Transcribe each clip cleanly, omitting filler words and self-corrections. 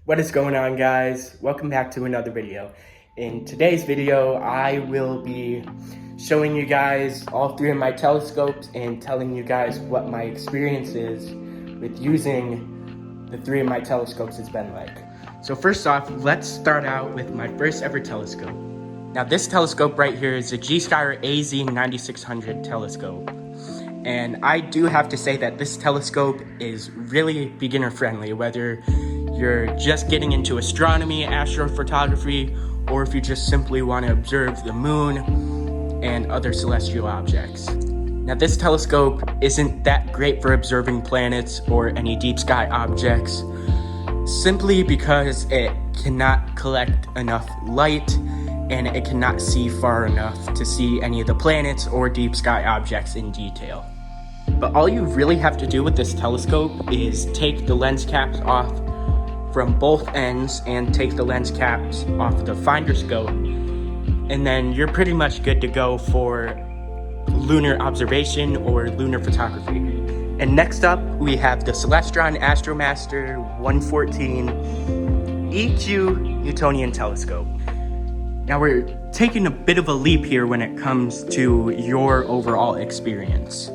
What is going on, guys? Welcome back to another video. In today's video, I will be showing you guys all three of my telescopes and telling you guys what my experience is with using the three of my telescopes has been like. So first off, let's start out with my first ever telescope. Now this telescope right here is a Gskyer AZ90600 telescope. And I do have to say that this telescope is really beginner friendly, whether you're just getting into astronomy, astrophotography, or if you just simply want to observe the moon and other celestial objects. Now this telescope isn't that great for observing planets or any deep sky objects, simply because it cannot collect enough light and it cannot see far enough to see any of the planets or deep sky objects in detail. But all you really have to do with this telescope is take the lens caps off from both ends and take the lens caps off the finder scope, and then you're pretty much good to go for lunar observation or lunar photography. And next up, we have the Celestron Astromaster 114 EQ Newtonian telescope. Now we're taking a bit of a leap here when it comes to your overall experience.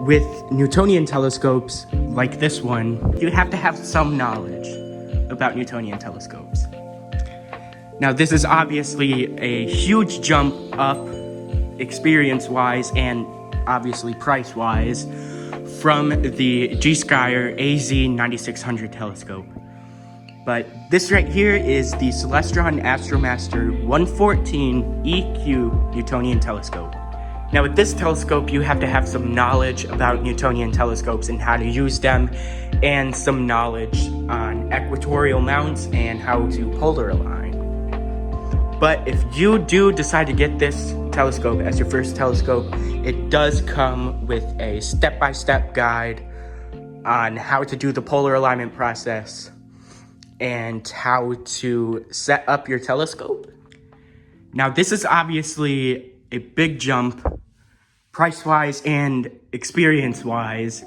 With Newtonian telescopes like this one, you have to have some knowledge about Newtonian telescopes. Now this is obviously a huge jump up experience-wise and obviously price-wise from the Gskyer AZ90600 telescope. But this right here is the Celestron Astromaster 114 EQ Newtonian telescope. Now with this telescope, you have to have some knowledge about Newtonian telescopes and how to use them, and some knowledge on equatorial mounts and how to polar align. But if you do decide to get this telescope as your first telescope, it does come with a step-by-step guide on how to do the polar alignment process and how to set up your telescope. Now this is obviously a big jump price-wise and experience-wise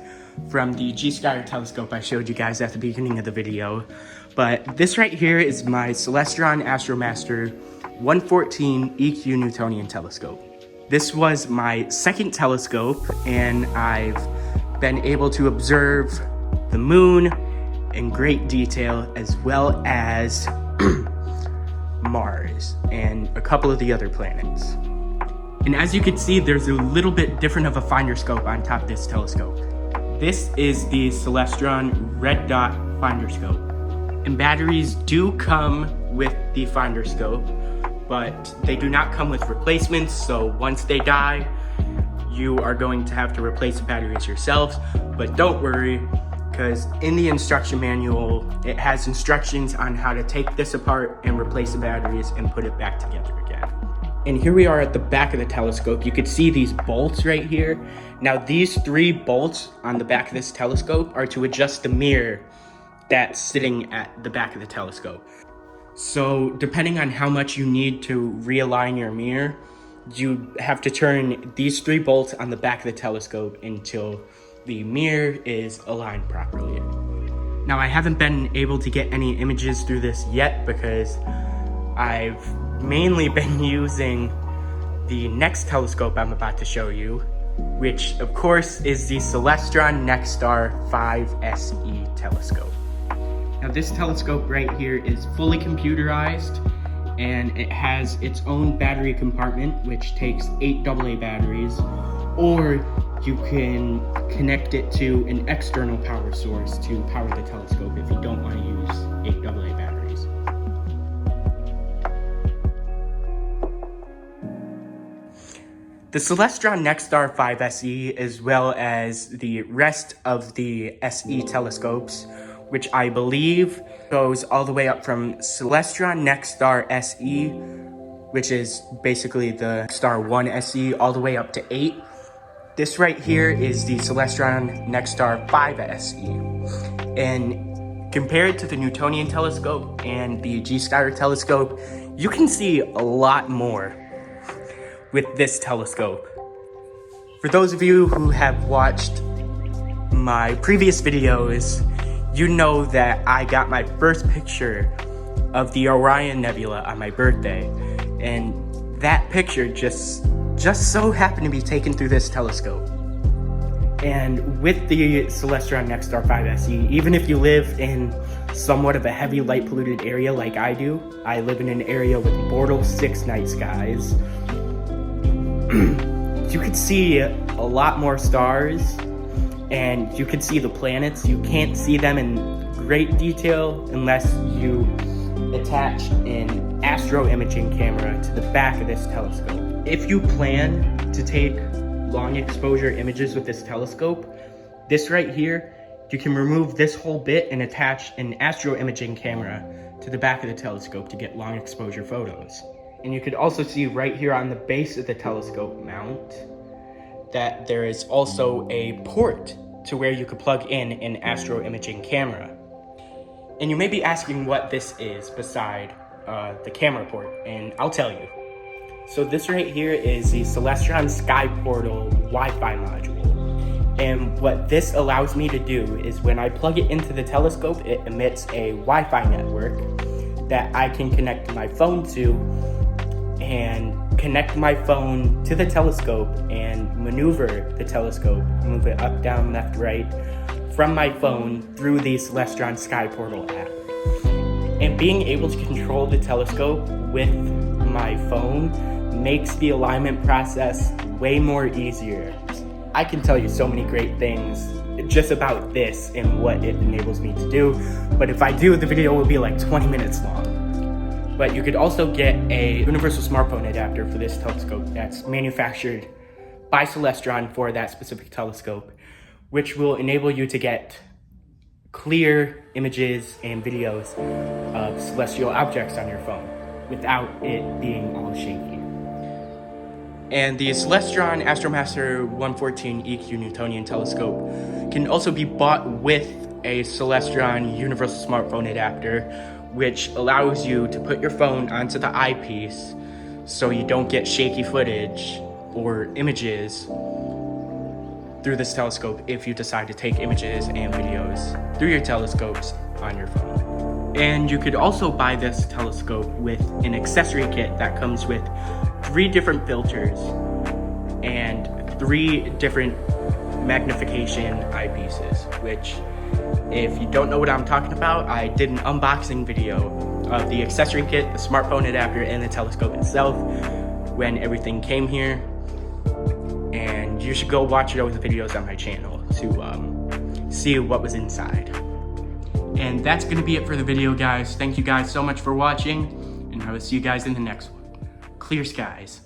from the Gskyer telescope I showed you guys at the beginning of the video. But this right here is my Celestron Astromaster 114 EQ Newtonian telescope. This was my second telescope, and I've been able to observe the moon in great detail, as well as Mars and a couple of the other planets. And as you can see, there's a little bit different of a finder scope on top of this telescope. This is the Celestron red dot finder scope. And batteries do come with the finder scope, but they do not come with replacements, so once they die, you are going to have to replace the batteries yourselves. But don't worry, because in the instruction manual, it has instructions on how to take this apart and replace the batteries and put it back together again. And here we are at the back of the telescope. You could see these bolts right here. Now these three bolts on the back of this telescope are to adjust the mirror that's sitting at the back of the telescope. So depending on how much you need to realign your mirror, you have to turn these three bolts on the back of the telescope until the mirror is aligned properly. Now I haven't been able to get any images through this yet because I've mainly been using the next telescope I'm about to show you, which of course is the Celestron NexStar 5SE telescope. Now this telescope right here is fully computerized, and it has its own battery compartment which takes 8 AA batteries, or you can connect it to an external power source to power the telescope if you don't want to use 8 AA batteries. The Celestron NexStar 5SE, as well as the rest of the SE telescopes, which I believe goes all the way up from Celestron NexStar SE, which is basically the Star 1 SE, all the way up to 8. This right here is the Celestron NexStar 5 SE. And compared to the Newtonian telescope and the Gskyer telescope, you can see a lot more with this telescope. For those of you who have watched my previous videos, you know that I got my first picture of the Orion Nebula on my birthday, and that picture just so happened to be taken through this telescope. And with the Celestron NexStar 5 SE, even if you live in somewhat of a heavy light polluted area like I do, I live in an area with Bortle 6 night skies, you could see a lot more stars, and you could see the planets. You can't see them in great detail unless you attach an astro imaging camera to the back of this telescope. If you plan to take long exposure images with this telescope, this right here, you can remove this whole bit and attach an astro imaging camera to the back of the telescope to get long exposure photos. And you could also see right here on the base of the telescope mount that there is also a port to where you could plug in an astro imaging camera. And you may be asking what this is beside the camera port, and I'll tell you. So this right here is the Celestron SkyPortal Wi-Fi module. And what this allows me to do is when I plug it into the telescope, it emits a Wi-Fi network that I can connect my phone to, and connect my phone to the telescope and maneuver the telescope, move it up, down, left, right, from my phone through the Celestron SkyPortal app. And being able to control the telescope with my phone makes the alignment process way more easier. I can tell you so many great things just about this and what it enables me to do, but if I do, the video will be like 20 minutes long. But you could also get a universal smartphone adapter for this telescope that's manufactured by Celestron for that specific telescope, which will enable you to get clear images and videos of celestial objects on your phone without it being all shaky. And the Celestron Astromaster 114 EQ Newtonian telescope can also be bought with a Celestron universal smartphone adapter, which allows you to put your phone onto the eyepiece so you don't get shaky footage or images through this telescope if you decide to take images and videos through your telescopes on your phone. And you could also buy this telescope with an accessory kit that comes with 3 different filters and 3 different magnification eyepieces, which, if you don't know what I'm talking about, I did an unboxing video of the accessory kit, the smartphone adapter, and the telescope itself when everything came here. And you should go watch those videos on my channel to see what was inside. And that's gonna be it for the video, guys. Thank you guys so much for watching, and I will see you guys in the next one. Clear skies.